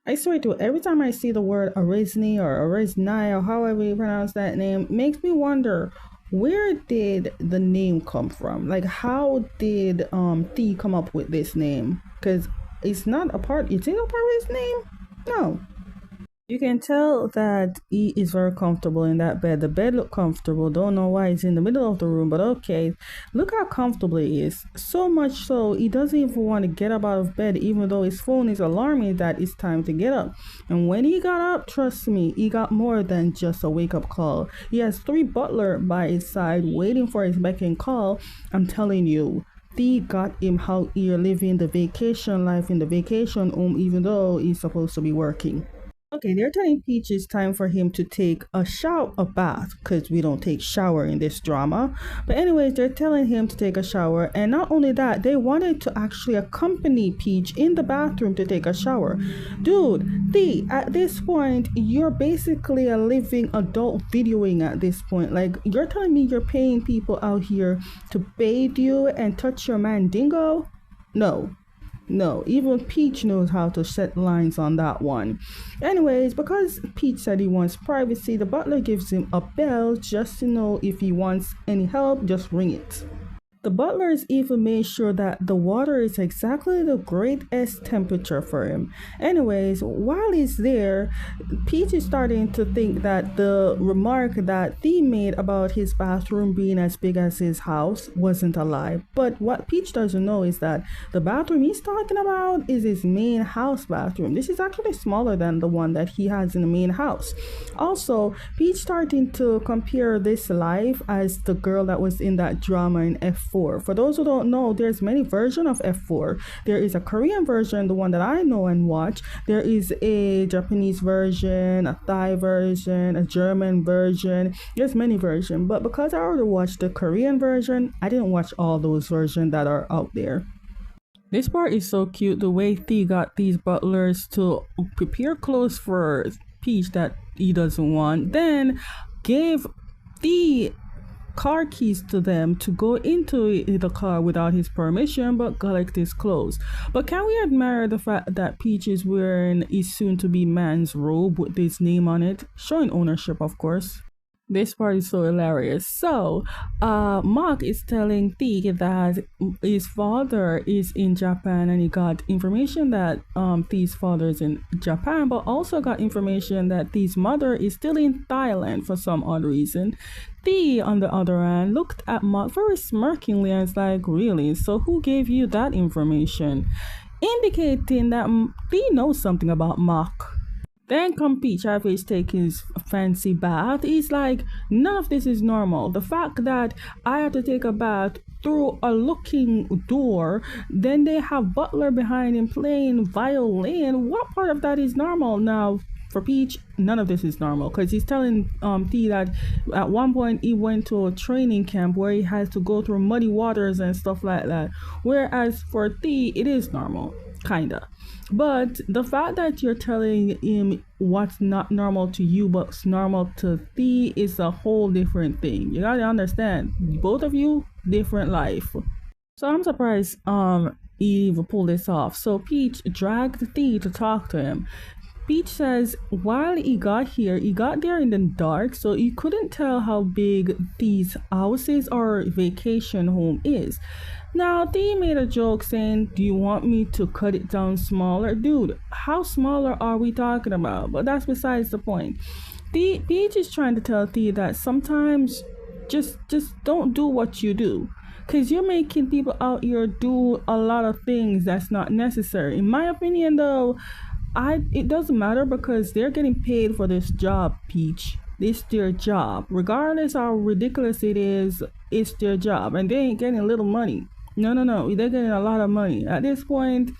I swear to every time I see the word Arisni or Arisnai or however you pronounce that name, makes me wonder where did the name come from? Like how did T come up with this name? Because it's not a part, it's in a part of his name? No. You can tell that he is very comfortable in that bed. The bed look comfortable. Don't know why it's in the middle of the room, but okay. Look how comfortable he is. So much so he doesn't even want to get up out of bed, even though his phone is alarming that it's time to get up. And when he got up, trust me, he got more than just a wake up call. He has three butler by his side waiting for his beck and call. I'm telling you. They got him out here living the vacation life in the vacation home, even though he's supposed to be working. Okay, they're telling Peach it's time for him to take a shower, a bath, because we don't take shower in this drama. But anyways, they're telling him to take a shower, and not only that, they wanted to actually accompany Peach in the bathroom to take a shower. Dude, at this point, you're basically a living adult videoing at this point. Like, you're telling me you're paying people out here to bathe you and touch your mandingo? No. No, even Peach knows how to set lines on that one. Anyways, because Peach said he wants privacy, the butler gives him a bell just to know if he wants any help, just ring it. The butlers even made sure that the water is exactly the greatest temperature for him. Anyways, while he's there, Peach is starting to think that the remark that Thee made about his bathroom being as big as his house wasn't a lie. But what Peach doesn't know is that the bathroom he's talking about is his main house bathroom. This is actually smaller than the one that he has in the main house. Also, Peach starting to compare this life as the girl that was in that drama in F4. For those who don't know, there's many versions of F4. There is a Korean version, the one that I know and watch. There is a Japanese version, a Thai version, a German version. There's many versions, but because I already watched the Korean version, I didn't watch all those versions that are out there. This part is so cute, the way Thee got these butlers to prepare clothes for Peach that he doesn't want, then gave Thee car keys to them to go into the car without his permission but collect his clothes. But can we admire the fact that Peach is wearing his soon to be man's robe with his name on it, showing ownership, of course. This part is so hilarious. So, Mark is telling Thee that his father is in Japan and he got information that Thee's father is in Japan, but also got information that Thee's mother is still in Thailand for some odd reason. Thee, on the other hand, looked at Mark very smirkingly and was like, really? So who gave you that information? Indicating that Thee knows something about Mark. Then come Peach after he's taking his fancy bath. He's like, none of this is normal. The fact that I have to take a bath through a looking door, then they have Butler behind him playing violin. What part of that is normal? Now, for Peach, none of this is normal because he's telling T that at one point he went to a training camp where he has to go through muddy waters and stuff like that. Whereas for T, it is normal, kinda. But the fact that you're telling him what's not normal to you but's normal to Thee is a whole different thing. You gotta understand, both of you, different life. So I'm surprised Eve pulled this off. So Peach dragged Thee to talk to him. Peach says while he got here, he got there in the dark, so he couldn't tell how big these houses or vacation home is. Now, Thee made a joke saying, do you want me to cut it down smaller? Dude, how smaller are we talking about? But that's besides the point. Peach is trying to tell Thee that sometimes just don't do what you do. Because you're making people out here do a lot of things that's not necessary. In my opinion, though, it doesn't matter because they're getting paid for this job, Peach. It's their job. Regardless how ridiculous it is, it's their job. And they ain't getting little money. No. They're getting a lot of money. At this point,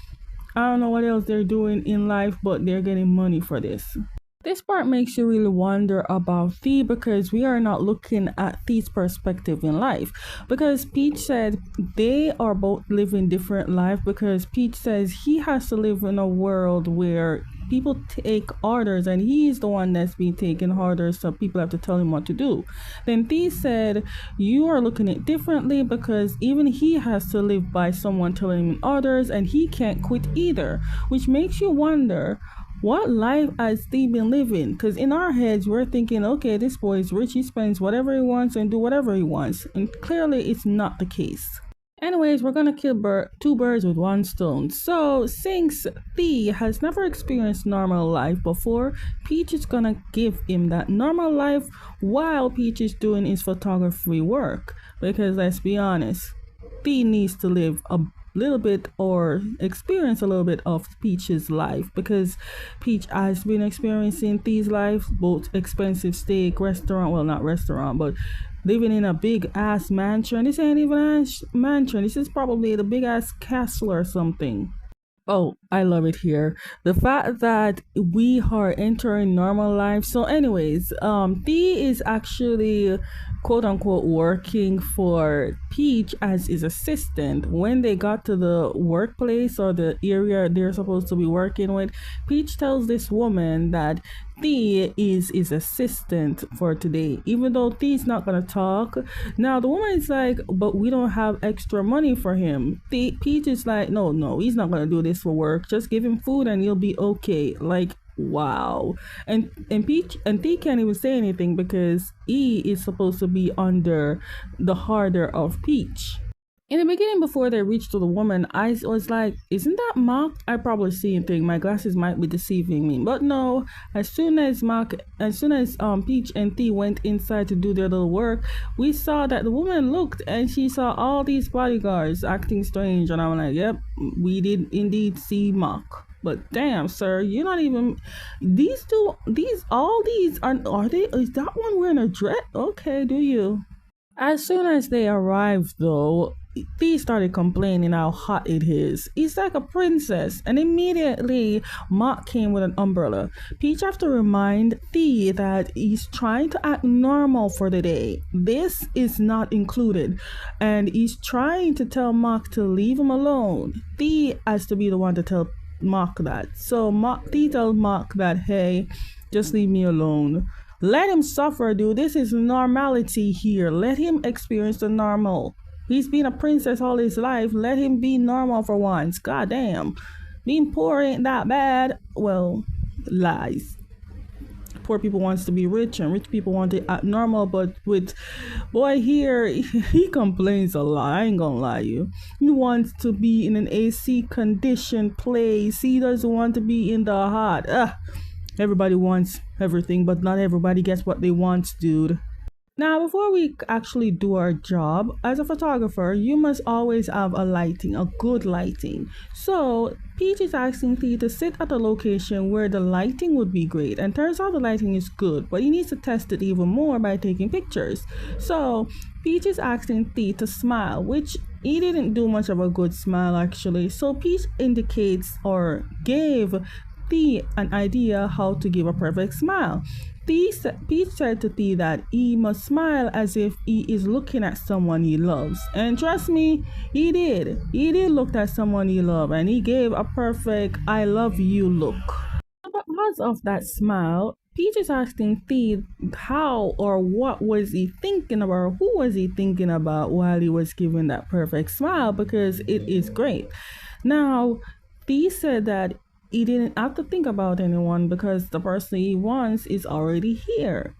I don't know what else they're doing in life, but they're getting money for this. This part makes you really wonder about Thee because we are not looking at Thee's perspective in life. Because Peach said they are both living different life because Peach says he has to live in a world where people take orders and he's the one that's being taking orders, so people have to tell him what to do. Then Thee said you are looking at it differently because even he has to live by someone telling him orders and he can't quit either, which makes you wonder What life has T been living? Because in our heads, we're thinking, okay, this boy is rich, he spends whatever he wants and do whatever he wants. And clearly, it's not the case. Anyways, we're gonna kill two birds with one stone. So, since Thea has never experienced normal life before, Peach is gonna give him that normal life while Peach is doing his photography work. Because let's be honest, Thea needs to live a little bit or experience a little bit of Peach's life because Peach has been experiencing Thea's life, both expensive steak, restaurant, well, not restaurant, but living in a big ass mansion. This ain't even a mansion. This is probably the big ass castle or something. Oh, I love it here. The fact that we are entering normal life. So, anyways, T is actually quote unquote working for Peach as his assistant. When they got to the workplace or the area they're supposed to be working with, Peach tells this woman that T is his assistant for today, even though T is not gonna talk. Now the woman is like, but we don't have extra money for him. Peach is like, no, he's not gonna do this for work. Just give him food and he'll be okay. Like, wow. And Peach and T can't even say anything because E is supposed to be under the harder of Peach. In the beginning, before they reached to the woman, I was like, isn't that Mark? I probably see anything. My glasses might be deceiving me. But no, as soon as Peach and T went inside to do their little work, we saw that the woman looked and she saw all these bodyguards acting strange. And I'm like, yep, we did indeed see Mark. But damn, sir, you're not even. All these are they? Is that one wearing a dress? Okay, do you? As soon as they arrived, though, Thea started complaining how hot it is. He's like a princess, and immediately Mark came with an umbrella. Peach have to remind Thea that he's trying to act normal for the day. This is not included, and he's trying to tell Mark to leave him alone. Thea has to be the one to tell Mark that. So Thea tells Mark that, hey, just leave me alone. Let him suffer, dude. This is normality here. Let him experience the normal. He's been a princess all his life. Let him be normal for once. God damn. Being poor ain't that bad. Well, lies. Poor people wants to be rich and rich people want to act normal, but with boy here, he complains a lot. I ain't gonna lie you. He wants to be in an AC conditioned place. He doesn't want to be in the hot. Everybody wants everything, but not everybody gets what they want, dude. Now, before we actually do our job as a photographer, you must always have a good lighting. So, Peach is asking T to sit at a location where the lighting would be great. And turns out the lighting is good, but he needs to test it even more by taking pictures. So, Peach is asking T to smile, which he didn't do much of a good smile actually. So, Peach indicates or gave T an idea how to give a perfect smile. Peach said to T that he must smile as if he is looking at someone he loves. And trust me, he did. He did look at someone he loved and he gave a perfect I love you look. Because of that smile, Peach is asking T how or what was he thinking about, who was he thinking about while he was giving that perfect smile, because it is great. Now, T said that he didn't have to think about anyone because the person he wants is already here.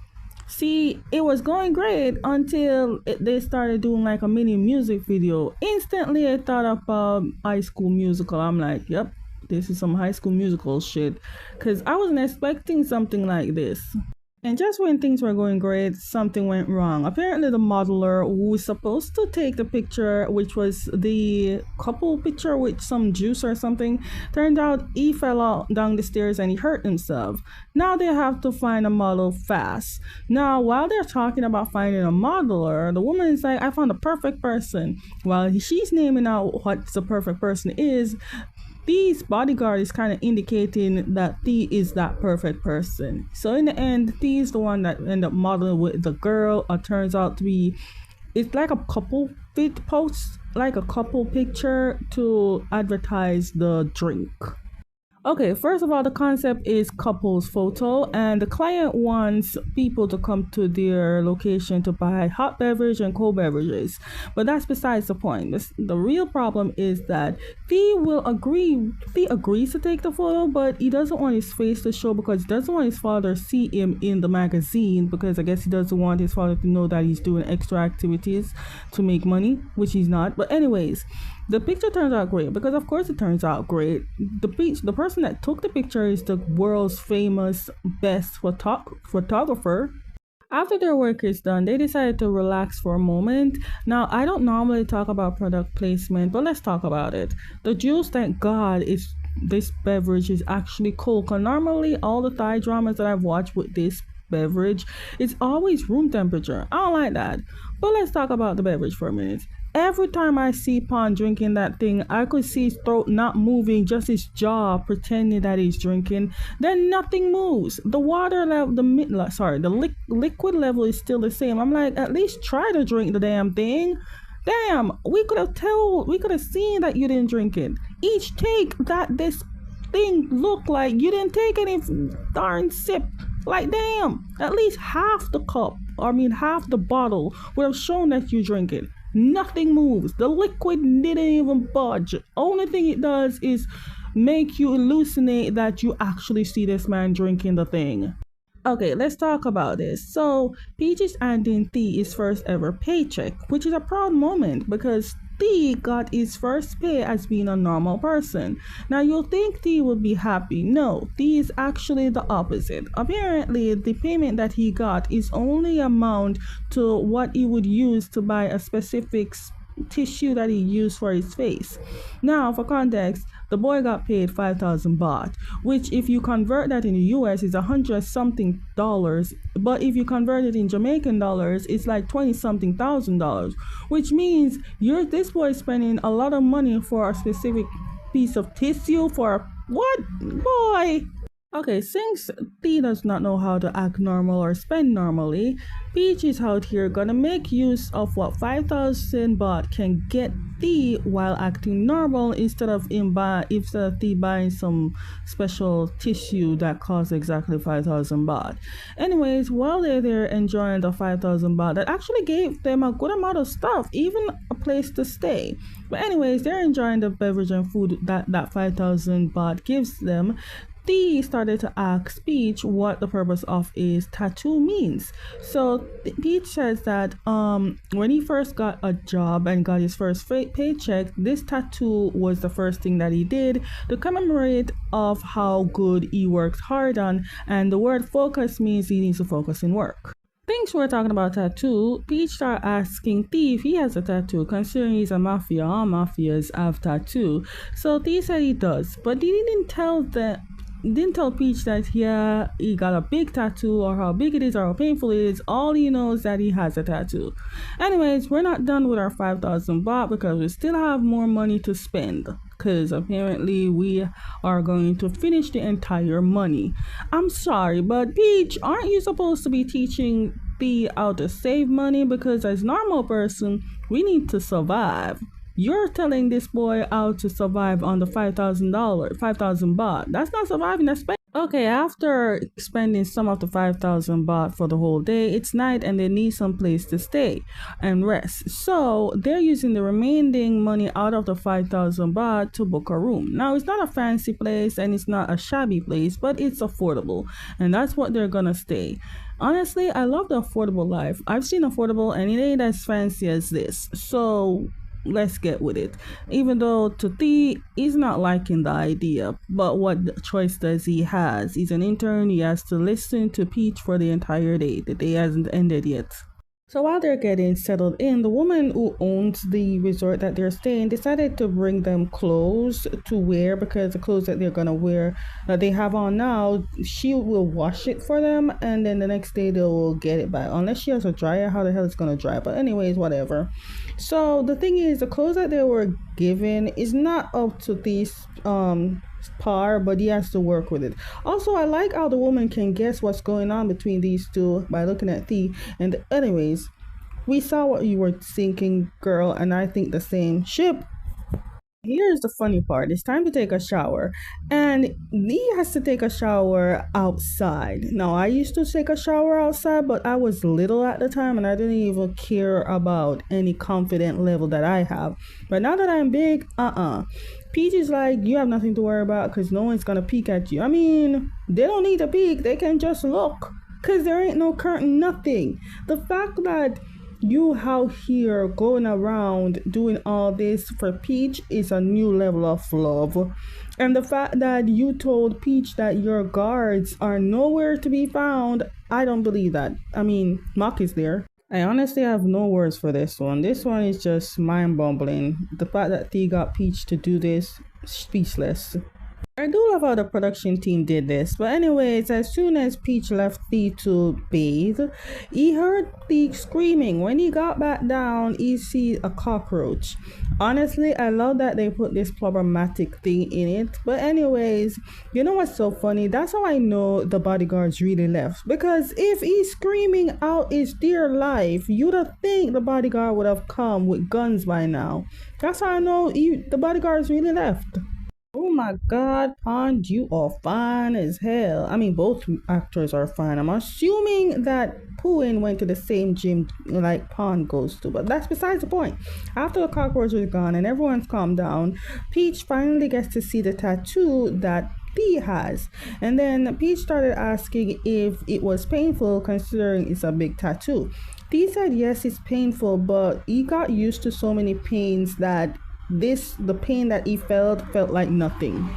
See, it was going great until they started doing like a mini music video. Instantly, I thought about High School Musical. I'm like, yep, this is some High School Musical shit. Because I wasn't expecting something like this. And just when things were going great, something went wrong. Apparently the modeler who was supposed to take the picture, which was the couple picture with some juice or something, turned out he fell out down the stairs and he hurt himself. Now they have to find a model fast. Now, while they're talking about finding a modeler, the woman is like, I found the perfect person. While she's naming out what the perfect person is, T's bodyguard is kind of indicating that T is that perfect person. So in the end, T is the one that ended up modeling with the girl. It turns out to be, it's like a couple post, like a couple picture to advertise the drink. Okay, first of all, the concept is couples photo, and the client wants people to come to their location to buy hot beverage and cold beverages. But that's besides the point. The real problem is that Thee agrees to take the photo, but he doesn't want his face to show because he doesn't want his father to see him in the magazine, because I guess he doesn't want his father to know that he's doing extra activities to make money, which he's not. But anyways, the picture turns out great, because of course it turns out great. The person that took the picture is the world's famous best photographer. After their work is done, they decided to relax for a moment. Now, I don't normally talk about product placement, but let's talk about it. The juice, thank God, is this beverage is actually cold. Cause normally all the Thai dramas that I've watched with this beverage, it's always room temperature. I don't like that. But let's talk about the beverage for a minute. Every time I see Pon drinking that thing, I could see his throat not moving, just his jaw pretending that he's drinking. Then nothing moves. The water level, the liquid level is still the same. I'm like, at least try to drink the damn thing. Damn, we could have seen that you didn't drink it. Each take that this thing looked like you didn't take any darn sip. Like, damn, at least half the cup, half the bottle would have shown that you drink it. Nothing moves. The liquid didn't even budge. Only thing it does is make you hallucinate that you actually see this man drinking the thing. Okay, let's talk about this. So, Peach is handing T his first ever paycheck, which is a proud moment because T got his first pay as being a normal person. Now, you'll think T would be happy. No, T is actually the opposite. Apparently, the payment that he got is only amount to what he would use to buy a specific tissue that he used for his face. Now, for context, the boy got paid 5,000 baht, which if you convert that in the US is 100 something dollars, but if you convert it in Jamaican dollars, it's like 20 something thousand dollars, which means this boy spending a lot of money for a specific piece of tissue for what, boy? Okay, since T does not know how to act normal or spend normally, Peach is out here gonna make use of what 5,000 baht can get T while acting normal instead of T buying some special tissue that costs exactly 5,000 baht. Anyways, while they're there enjoying the 5,000 baht, that actually gave them a good amount of stuff, even a place to stay. But anyways, they're enjoying the beverage and food that 5,000 baht gives them. T started to ask Peach what the purpose of his tattoo means. So Peach says that when he first got a job and got his first paycheck, this tattoo was the first thing that he did to commemorate of how good he worked hard on, and the word focus means he needs to focus in work. Since we're talking about tattoo, Peach started asking T if he has a tattoo, considering he's a mafia. All mafias have tattoo. So T said he does, but he didn't tell Peach that he got a big tattoo or how big it is or how painful it is. All he knows is that he has a tattoo. Anyways, we're not done with our 5,000 baht because we still have more money to spend, because apparently we are going to finish the entire money. I'm sorry, but Peach, aren't you supposed to be teaching T how to save money? Because as normal person, we need to survive. You're telling this boy how to survive on the $5,000, 5,000 baht. That's not surviving, that's spending. Okay, after spending some of the 5,000 baht for the whole day, it's night and they need some place to stay and rest. So they're using the remaining money out of the 5,000 baht to book a room. Now, it's not a fancy place and it's not a shabby place, but it's affordable. And that's what they're gonna stay. Honestly, I love the affordable life. I've seen affordable and it ain't as fancy as this. So let's get with it. Even though to T, he's not liking the idea, but what choice does he has? He's an intern. He has to listen to Peach for the entire day. The day hasn't ended yet. So while they're getting settled in, the woman who owns the resort that they're staying decided to bring them clothes to wear, because the clothes that they're gonna wear that they have on now, she will wash it for them and then the next day they'll get it back. Unless she has a dryer, how the hell it's gonna dry? But anyways, whatever. So the thing is, the clothes that they were given is not up to these par, but he has to work with it. Also, I like how the woman can guess what's going on between these two by looking at T. And anyways, we saw what you were thinking, girl, and I think the same. Ship. Here's the funny part. It's time to take a shower, and Lee has to take a shower outside. Now, I used to take a shower outside, but I was little at the time and I didn't even care about any confident level that I have. But now that I'm big, Peach is like, you have nothing to worry about because no one's gonna peek at you. I mean, they don't need to peek, they can just look because there ain't no curtain, nothing. The fact that you out here going around doing all this for Peach is a new level of love. And the fact that you told Peach that your guards are nowhere to be found, I don't believe that. I mean, Mock is there. I honestly have no words for this one. This one is just mind-boggling. The fact that they got Peach to do this, speechless. I do love how the production team did this, but anyways, as soon as Peach left Thee to bathe, he heard Thee screaming. When he got back down, he sees a cockroach. Honestly, I love that they put this problematic thing in it, but anyways, you know what's so funny? That's how I know the bodyguards really left, because if he's screaming out his dear life, you'd have think the bodyguard would have come with guns by now. That's how I know the bodyguards really left. Oh my god, Pond, you are fine as hell. I mean, both actors are fine. I'm assuming that Pooin went to the same gym like Pond goes to, but that's besides the point. After the cockroach is gone and everyone's calmed down, Peach finally gets to see the tattoo that Thee has. And then Peach started asking if it was painful considering it's a big tattoo. Thee said yes, it's painful, but he got used to so many pains that the pain that he felt like nothing.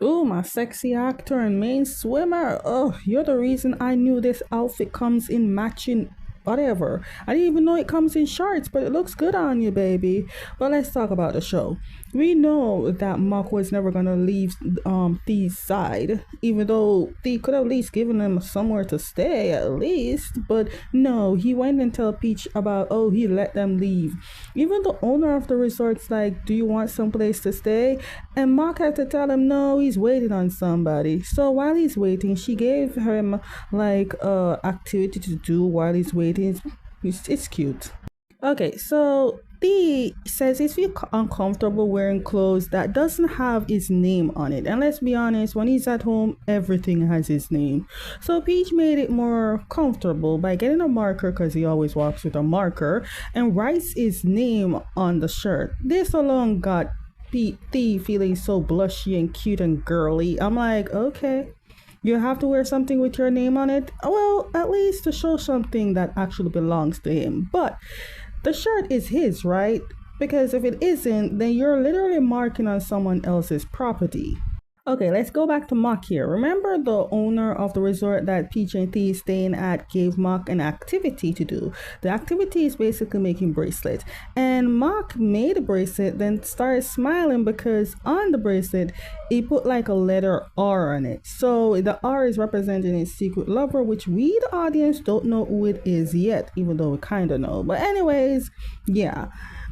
Oh, my sexy actor and main swimmer. Oh, you're the reason I knew this outfit comes in matching whatever. I didn't even know it comes in shorts, but it looks good on you, baby. But let's talk about the show. We know that Mock was never gonna leave Thee's side, even though Thee could have at least given him somewhere to stay at least. But no, he went and told Peach about, oh, he let them leave. Even the owner of the resort's like, do you want someplace to stay? And Mock had to tell him no, he's waiting on somebody. So while he's waiting, she gave him like activity to do while he's waiting. It's cute. Okay, so Thee says he feels uncomfortable wearing clothes that doesn't have his name on it. And let's be honest, when he's at home, everything has his name. So Peach made it more comfortable by getting a marker, because he always walks with a marker, and writes his name on the shirt. This alone got Thee feeling so blushy and cute and girly. I'm like, okay. You have to wear something with your name on it? Well, at least to show something that actually belongs to him. But the shirt is his, right? Because if it isn't, then you're literally marking on someone else's property. Okay, let's go back to Mock here. Remember the owner of the resort that Peach and Thee staying at gave Mock an activity to do. The activity is basically making bracelets. And Mock made a bracelet, then started smiling because on the bracelet, he put like a letter R on it. So the R is representing his secret lover, which we, the audience, don't know who it is yet, even though we kind of know. But anyways, yeah.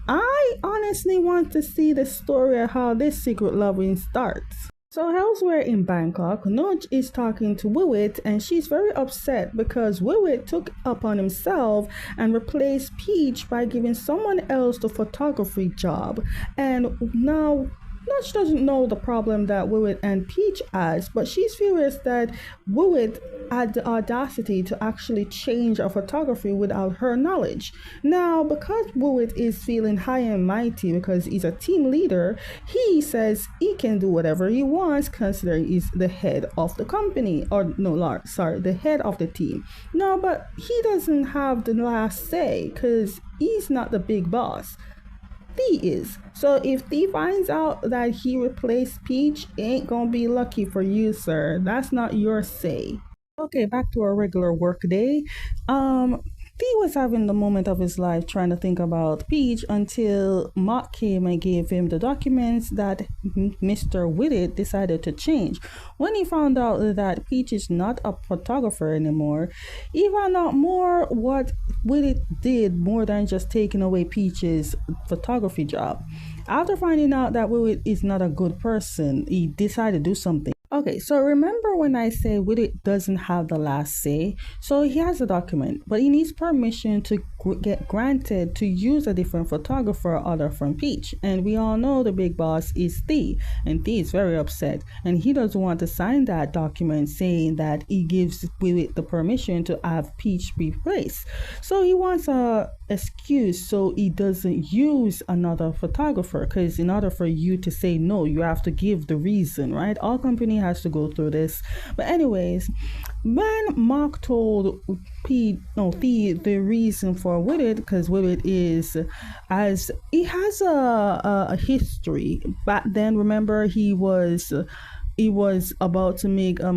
I honestly want to see the story of how this secret loving starts. So elsewhere in Bangkok, Noj is talking to Wiwit and she's very upset because Wiwit took upon himself and replaced Peach by giving someone else the photography job. And now Notch doesn't know the problem that Wiwit and Peach has, but she's furious that Wiwit had the audacity to actually change a photography without her knowledge. Now, because Wiwit is feeling high and mighty because he's a team leader, he says he can do whatever he wants considering he's the head of the company. Or no, sorry, the head of the team. No, but he doesn't have the last say because he's not the big boss. Thee is. So if Thee finds out that he replaced Peach, ain't gonna be lucky for you, sir. That's not your say. Okay, back to our regular work day. Thee was having the moment of his life trying to think about Peach until Mock came and gave him the documents that Mr. Whitted decided to change. When he found out that Peach is not a photographer anymore, he found out more what Whitted did more than just taking away Peach's photography job. After finding out that Whitted is not a good person, he decided to do something. Okay, so remember when I say Willie doesn't have the last say? So he has a document, but he needs permission to get granted to use a different photographer other from Peach. And we all know the big boss is Thee, and Thee is very upset, and he doesn't want to sign that document saying that he gives Willie the permission to have Peach replaced. So he wants a excuse so he doesn't use another photographer, because in order for you to say no, you have to give the reason, right? All company has to go through this. But anyways, when Mark told Pete, no, the reason for Willard, because Willard is, as he has a history back then. Remember, he was about to make a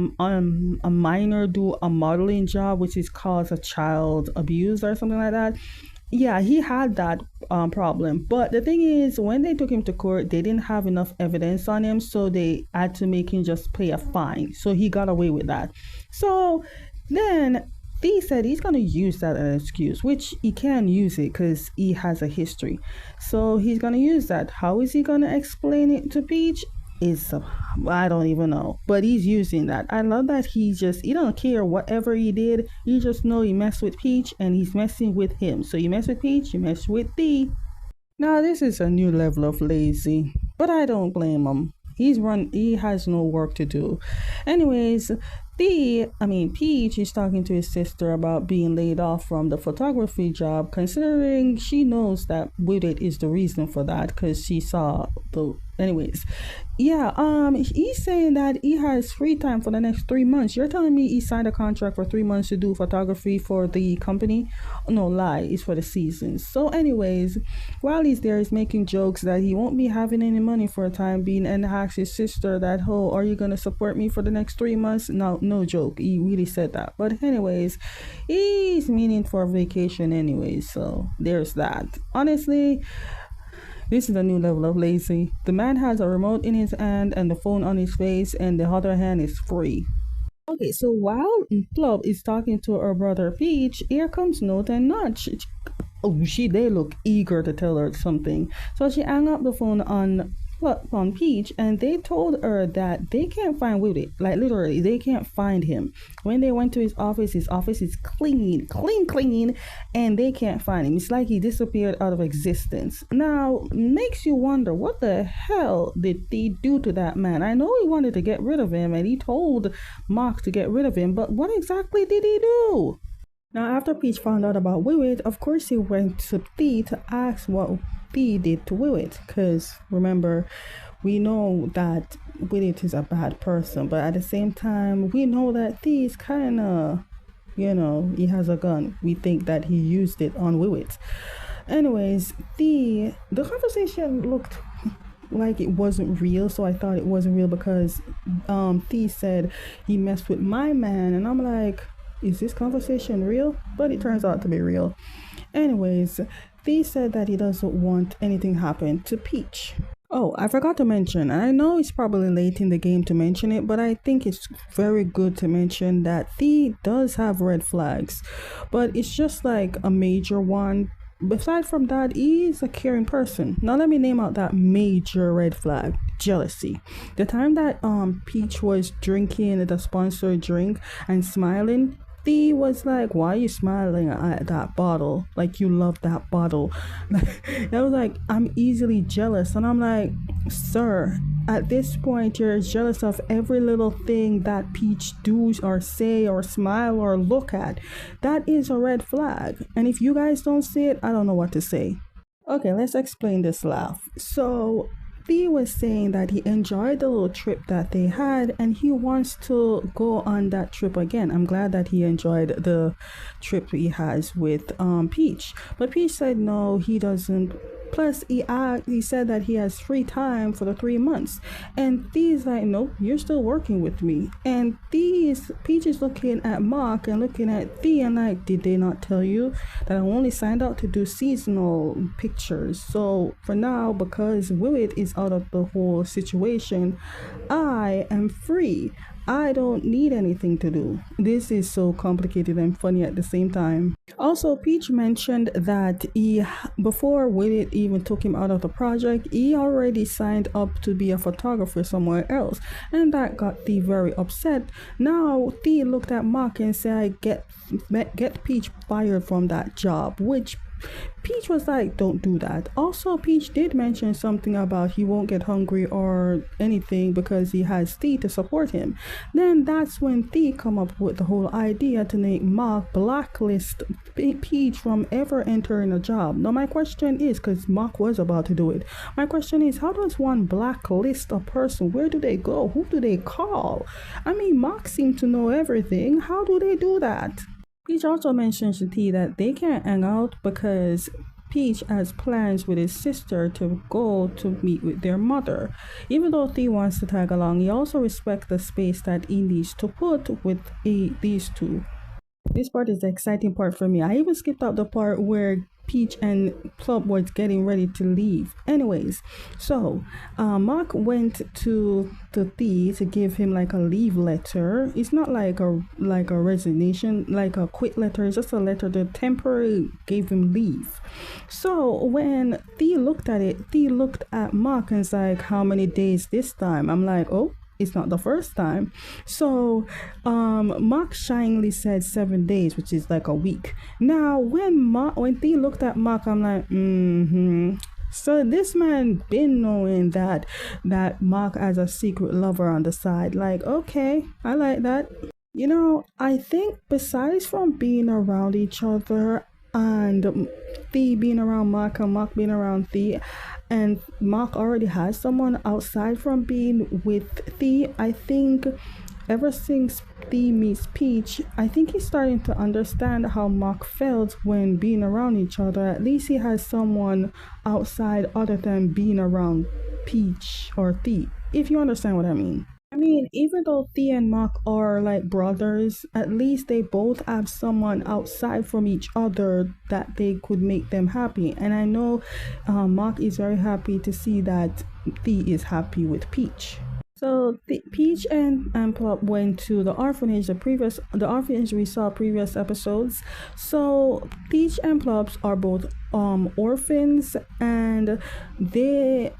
minor do a modeling job, which is called a child abuse or something like that. Yeah, he had that problem. But the thing is, when they took him to court, they didn't have enough evidence on him, so they had to make him just pay a fine. So he got away with that. So then he said he's going to use that as an excuse, which he can use it because he has a history. So he's going to use that. How is he going to explain it to Peach? Is I don't even know, but he's using that. I love that he don't care whatever he did. He just know he messed with Peach and he's messing with him. So you mess with Peach, you mess with Thee. Now this is a new level of lazy, but I don't blame him. He has no work to do. Anyways, Peach is talking to his sister about being laid off from the photography job, considering she knows that Widget is the reason for that, because she saw the. Anyways, yeah, he's saying that he has free time for the next 3 months. You're telling me he signed a contract for 3 months to do photography for the company? No, lie, it's for the seasons. So, anyways, while he's there, he's making jokes that he won't be having any money for a time being, and asks his sister that, oh, are you gonna support me for the next 3 months? No joke, he really said that. But anyways, he's meaning for a vacation anyway, so there's that. Honestly, this is a new level of lazy. The man has a remote in his hand and the phone on his face, and the other hand is free. Okay, so while Plub is talking to her brother Peach, here comes Note and Notch. They look eager to tell her something. So she hung up the phone on Peach, and they told her that they can't find Willie. Like literally, they can't find him. When they went to his office is clean, and they can't find him. It's like he disappeared out of existence. Now, makes you wonder, what the hell did they do to that man? I know he wanted to get rid of him, and he told Mark to get rid of him, but what exactly did he do? Now, after Peach found out about Wiwit, of course he went to Thee to ask what Thee did to Wiwit. Because, remember, we know that Wiwit is a bad person, but at the same time, we know that Thee is kind of, he has a gun. We think that he used it on Wiwit. Anyways, the conversation looked like it wasn't real, so I thought it wasn't real because Thee said he messed with my man, and I'm like, is this conversation real? But it turns out to be real. Anyways, Thee said that he doesn't want anything happen to Peach. Oh, I forgot to mention, and I know it's probably late in the game to mention it, but I think it's very good to mention that Thee does have red flags, but it's just like a major one. Aside from that, he's a caring person. Now let me name out that major red flag: jealousy. The time that Peach was drinking the sponsored drink and smiling, Thee was like, why are you smiling at that bottle? Like, you love that bottle. I was like, I'm easily jealous. And I'm like, sir, at this point, you're jealous of every little thing that Peach does or say or smile or look at. That is a red flag. And if you guys don't see it, I don't know what to say. Okay, let's explain this laugh. So Thee was saying that he enjoyed the little trip that they had and he wants to go on that trip again. I'm glad that he enjoyed the trip he has with Peach. But Peach said no, he doesn't. Plus, he said that he has free time for the 3 months. And Thee's like, no, you're still working with me. And Peach is looking at Mark and looking at Thee and like, did they not tell you that I only signed out to do seasonal pictures? So for now, because Willett is out of the whole situation, I am free. I don't need anything to do. This is so complicated and funny at the same time. Also, Peach mentioned that before Willie even took him out of the project, he already signed up to be a photographer somewhere else, and that got Thee very upset. Now, Thee looked at Mark and said, get Peach fired from that job, which Peach was like, don't do that. Also, Peach did mention something about he won't get hungry or anything because he has Thee to support him. Then that's when Thee come up with the whole idea to make Mark blacklist Peach from ever entering a job. Now my question is, because Mark was about to do it, my question is, how does one blacklist a person? Where do they go? Who do they call? I mean, Mark seemed to know everything. How do they do that? Peach also mentions to Thee that they can't hang out because Peach has plans with his sister to go to meet with their mother. Even though Thee wants to tag along, he also respects the space that he needs to put with these two. This part is the exciting part for me. I even skipped out the part where Peach and Plum was getting ready to leave. Anyways, so Mark went to Thee to give him like a leave letter. It's not like a resignation, like a quit letter. It's just a letter that temporarily gave him leave. So when Thee looked at it, Thee looked at Mark and was like, how many days this time? I'm like, oh, it's not the first time. So Mark shyly said 7 days, which is like a week. Now when Thea looked at Mark, I'm like, so this man been knowing that Mark has a secret lover on the side. Like, okay, I like that. You know, I think besides from being around each other and Thea being around Mark and Mark being around Thea, and Mark already has someone outside from being with Thea, I think ever since Thea meets Peach, I think he's starting to understand how Mark felt when being around each other. At least he has someone outside other than being around Peach or Thea, if you understand what I mean. I mean, even though Thea and Mark are like brothers, at least they both have someone outside from each other that they could make them happy. And I know Mark is very happy to see that Thea is happy with Peach. So Peach and Plop went to the orphanage, the orphanage we saw previous episodes. So Peach and Plops are both orphans, and they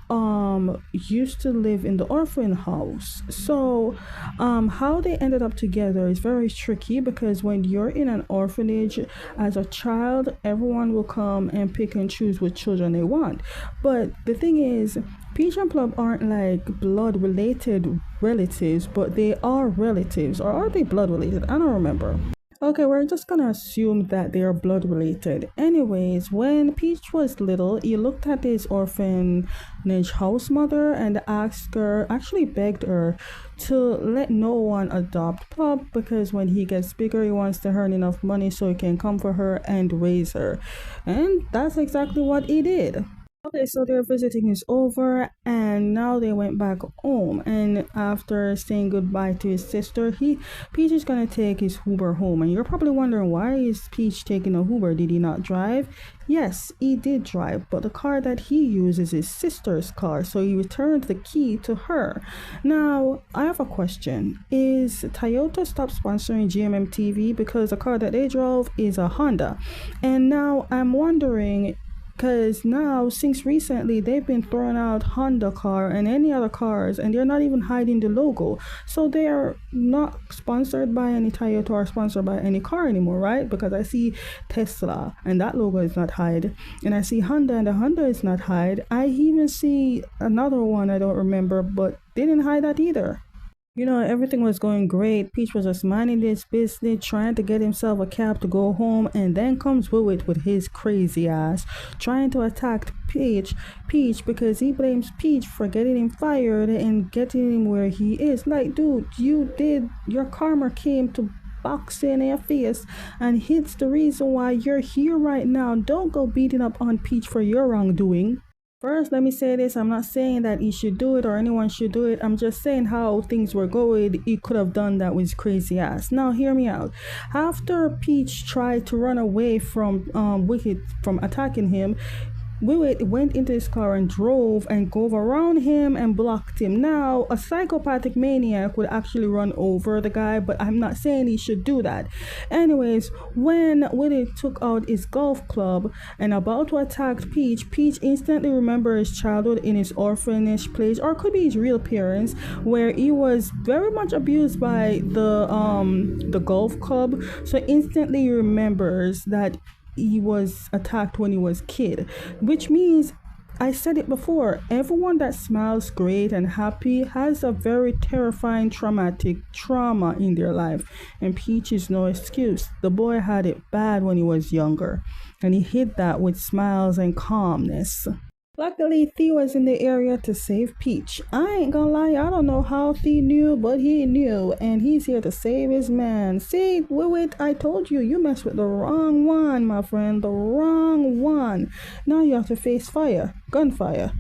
used to live in the orphan house. So how they ended up together is very tricky, because when you're in an orphanage as a child, everyone will come and pick and choose which children they want. But the thing is, Peach and Plum aren't like blood related relatives, but they are relatives. Or are they blood related? I don't remember. Okay, we're just gonna assume that they are blood related. Anyways, when Peach was little, he looked at his orphanage house mother and actually begged her to let no one adopt Plop, because when he gets bigger, he wants to earn enough money so he can come for her and raise her. And that's exactly what he did. Okay, so their visiting is over, and now they went back home. And after saying goodbye to his sister, Peach is gonna take his Uber home. And you're probably wondering, why is Peach taking a Uber? Did he not drive? Yes, he did drive, but the car that he used is his sister's car, so he returned the key to her. Now, I have a question. Is Toyota stop sponsoring GMM TV? Because the car that they drove is a Honda. And now I'm wondering, because now, since recently, they've been throwing out Honda car and any other cars, and they're not even hiding the logo. So they are not sponsored by any Toyota or sponsored by any car anymore, right? Because I see Tesla, and that logo is not hide. And I see Honda, and the Honda is not hide. I even see another one I don't remember, but they didn't hide that either. You know, everything was going great. Peach was just minding his business, trying to get himself a cab to go home, and then comes Willet with his crazy ass, trying to attack Peach because he blames Peach for getting him fired and getting him where he is. Like, dude, your karma came to box in your face, and it's the reason why you're here right now. Don't go beating up on Peach for your wrongdoing. First, let me say this. I'm not saying that he should do it or anyone should do it. I'm just saying how things were going. He could have done that with his crazy ass. Now, hear me out. After Peach tried to run away from Wicked from attacking him, Wiwit went into his car and drove around him and blocked him. Now, a psychopathic maniac would actually run over the guy, but I'm not saying he should do that. Anyways, when Wiwit took out his golf club and about to attack Peach, Peach instantly remembered his childhood in his orphanage place, or could be his real parents, where he was very much abused by the golf club. So instantly he remembers that he was attacked when he was a kid, which means, I said it before, everyone that smiles great and happy has a very terrifying traumatic trauma in their life, and Peach is no excuse. The boy had it bad when he was younger, and he hid that with smiles and calmness. Luckily, Thea was in the area to save Peach. I ain't gonna lie, I don't know how Thea knew, but he knew, and he's here to save his man. See, Wiwit, I told you, you messed with the wrong one, my friend, the wrong one. Now you have to face fire, gunfire.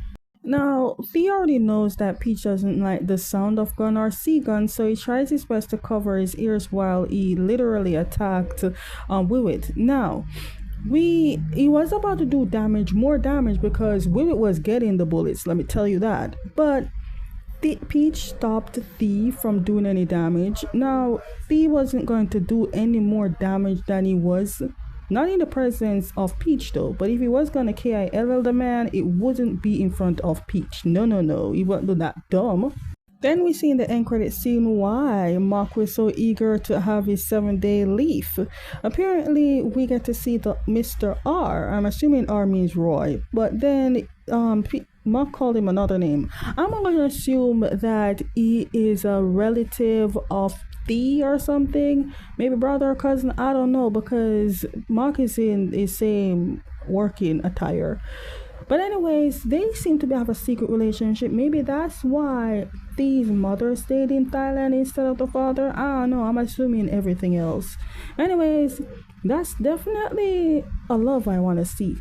Now, Thea already knows that Peach doesn't like the sound of gun or see gun, so he tries his best to cover his ears while he literally attacked Wiwit. Now, he was about to do more damage, because Wiwit was getting the bullets, let me tell you that. But Peach stopped Thea from doing any damage. Now, Thea wasn't going to do any more damage than he was. Not in the presence of Peach though, but if he was gonna KIL the man, it wouldn't be in front of Peach. No, he wouldn't do that dumb. Then we see in the end credit scene why Mark was so eager to have his 7-day leave. Apparently, we get to see the Mr. R. I'm assuming R means Roy, but then Mark called him another name. I'm going to assume that he is a relative of Thea or something, maybe brother or cousin. I don't know, because Mark is in the same working attire. But anyways, they seem to have a secret relationship. Maybe that's why Thea's mother stayed in Thailand instead of the father. I don't know. I'm assuming everything else. Anyways, that's definitely a love I want to see.